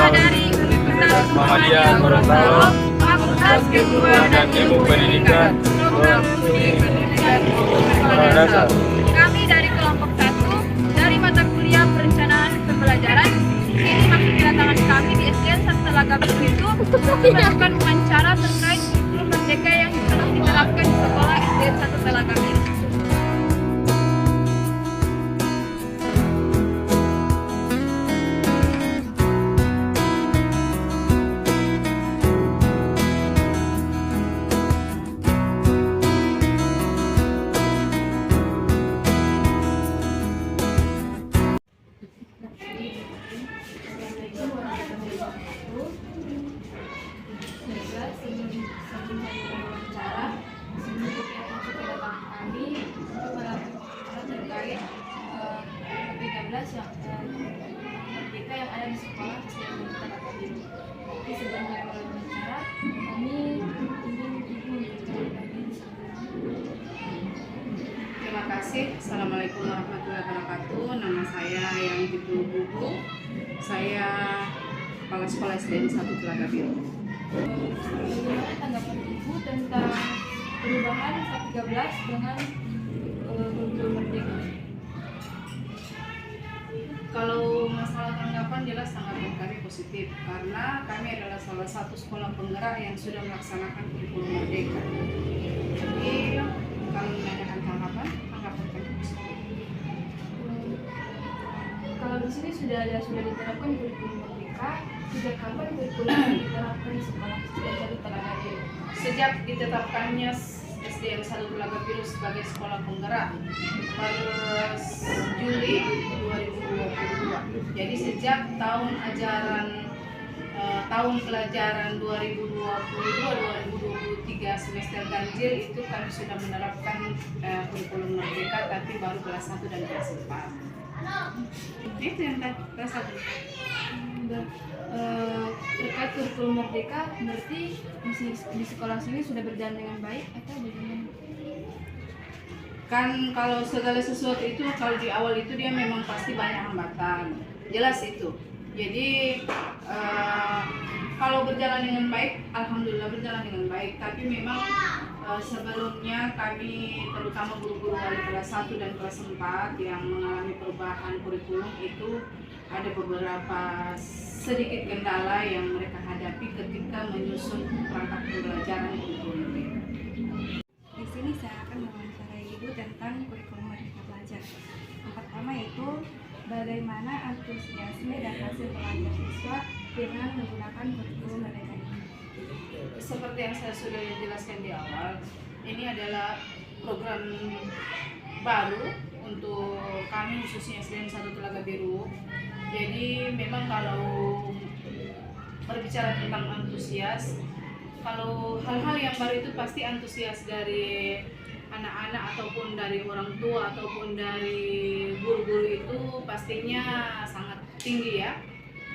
dari Universitas Muhammadiyah Gorontalo, Fakultas Kedua dan Ilmu Pendidikan, Program Studi Pendidikan Sekolah Dasar. Kami dari kelompok 1 dari mata kuliah perencanaan pembelajaran. Ini maksud kedatangan kami di SDN 1 Telaga Biru itu untuk melakukan wawancara terkait kurikulum merdeka yang telah diterapkan di sekolah SDN 1 Telaga Biru. Kita yang ada di sekolah SDN Telaga Biru. Tapi sebelum mulai wawancara, kami ingin ibu memberitahukan diri sebelumnya. Terima kasih. Assalamualaikum warahmatullahi wabarakatuh. Nama saya Yang Tipu Bubu. Saya Kepala Sekolah SDN 1 Telaga Biru. Bagaimana tanggapan ibu tentang perubahan K13 dengan kurikulum merdeka? Kalau masalah tanggapan jelas tanggapan kami positif karena kami adalah salah satu sekolah penggerak yang sudah melaksanakan kurikulum merdeka. Jadi kalau menanyakan tanggapan kami positif. Kalau di sini sudah diterapkan kurikulum merdeka, sejak kapan kurikulum diterapkan di sekolah SDN 1 Telaga Biru? Sejak ditetapkannya SDN 1 Telaga Biru sebagai sekolah penggerak per Juli 2022. Jadi sejak tahun pelajaran 2022-2023 semester ganjil itu kami sudah menerapkan kurikulum merdeka, tapi baru kelas 1 dan kelas 4. Itu yang kelas 1. Terkait kurikulum merdeka, berarti di sekolah sini sudah berjalan dengan baik atau bagaimana? Kan kalau segala sesuatu itu kalau di awal itu dia memang pasti banyak hambatan, jelas itu. Jadi kalau berjalan dengan baik, alhamdulillah berjalan dengan baik. Tapi memang sebelumnya kami terutama guru-guru wali kelas 1 dan kelas 4 yang mengalami perubahan kurikulum itu ada beberapa sedikit kendala yang mereka hadapi ketika menyusun perangkat pembelajaran kurikulum ini. Di sini saya akan mewawancarai Ibu tentang kurikulum Merdeka Belajar. Yang pertama yaitu bagaimana antusiasme dan hasil belajar siswa dengan menggunakan kurikulum Merdeka ini. Seperti yang saya sudah jelaskan di awal, ini adalah program baru untuk kami khususnya SDN 1 Telaga Biru. Jadi memang kalau berbicara tentang antusias, kalau hal-hal yang baru itu pasti antusias dari anak-anak ataupun dari orang tua ataupun dari guru-guru itu pastinya sangat tinggi ya.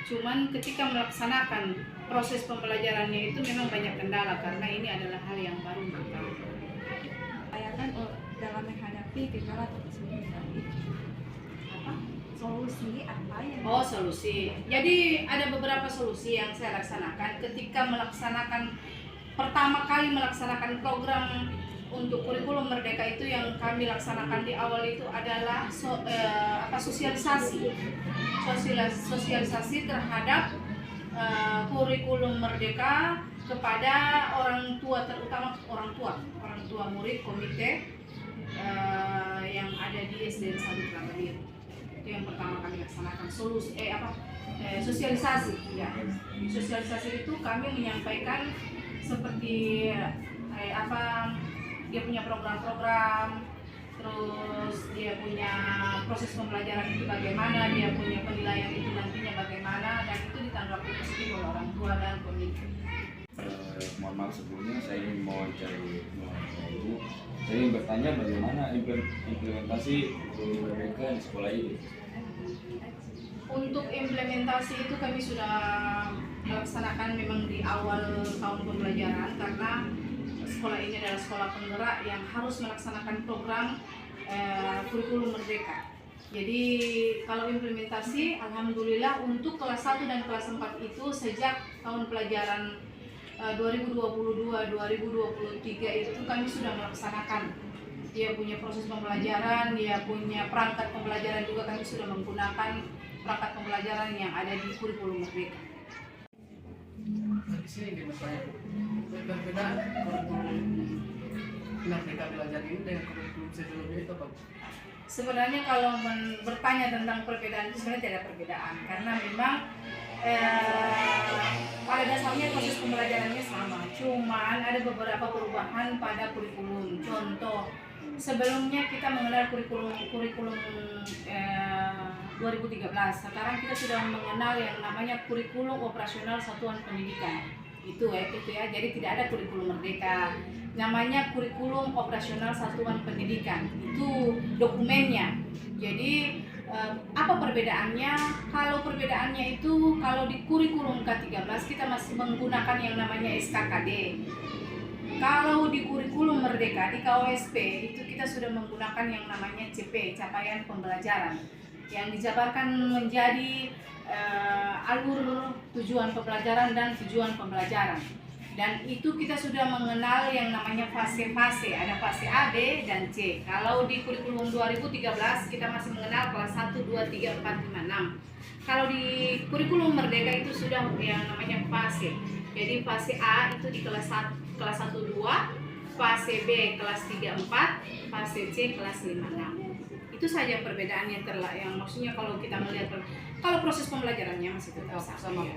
Cuman ketika melaksanakan proses pembelajarannya itu memang banyak kendala karena ini adalah hal yang baru untuk kami. Bayangkan dalam menghadapi kendala tersebut. Apa? Solusi apa yang? Oh, solusi. Jadi ada beberapa solusi yang saya laksanakan ketika pertama kali melaksanakan program untuk kurikulum merdeka itu. Yang kami laksanakan di awal itu adalah sosialisasi terhadap kurikulum merdeka kepada orang tua, terutama orang tua murid komite yang ada di SDN 1 Telaga Biru. Itu yang pertama kami laksanakan sosialisasi ya. Sosialisasi itu kami menyampaikan seperti dia punya program-program, terus dia punya proses pembelajaran itu bagaimana, dia punya penilaian itu nantinya bagaimana, dan itu ditanggapi positif oleh orang tua dan komite. Mohon maaf sebelumnya saya ingin mewawancari Ibu. Saya ingin bertanya bagaimana implementasi kurikulum merdeka di sekolah ini. Untuk implementasi itu kami sudah melaksanakan memang di awal tahun pembelajaran karena sekolah ini adalah sekolah penggerak yang harus melaksanakan program kurikulum merdeka. Jadi kalau implementasi, alhamdulillah untuk kelas 1 dan kelas 4 itu sejak tahun pelajaran 2022-2023 itu kami sudah melaksanakan. Dia punya proses pembelajaran, dia punya perangkat pembelajaran juga kami sudah menggunakan perangkat pembelajaran yang ada di kurikulum Merdeka. Di sini dia bertanya, perbedaan kurikulum Merdeka Belajar ini dengan kurikulum sebelumnya itu apa? Sebenarnya kalau bertanya tentang perbedaan itu sebenarnya tidak ada perbedaan karena memang pada dasarnya proses pembelajarannya sama, cuman ada beberapa perubahan pada kurikulum. Contoh, sebelumnya kita mengenal kurikulum 2013, sekarang kita sudah mengenal yang namanya kurikulum operasional satuan pendidikan. Itu ya, jadi tidak ada kurikulum Merdeka, namanya kurikulum operasional satuan pendidikan, itu dokumennya. Jadi apa perbedaannya? Kalau perbedaannya itu, kalau di kurikulum K13 kita masih menggunakan yang namanya SKKD. Kalau di kurikulum Merdeka, di KOSP itu kita sudah menggunakan yang namanya CP, capaian pembelajaran, yang dijabarkan menjadi alur tujuan pembelajaran dan tujuan pembelajaran. Dan itu kita sudah mengenal yang namanya fase-fase, ada fase A, B, dan C. Kalau di kurikulum 2013 kita masih mengenal kelas 1, 2, 3, 4, 5, 6. Kalau di kurikulum Merdeka itu sudah yang namanya fase. Jadi fase A itu di kelas 1, 2, fase B kelas 3, 4, fase C kelas 5, 6. Itu saja perbedaan yang maksudnya kalau kita melihat, kalau proses pembelajarannya masih tetap sama.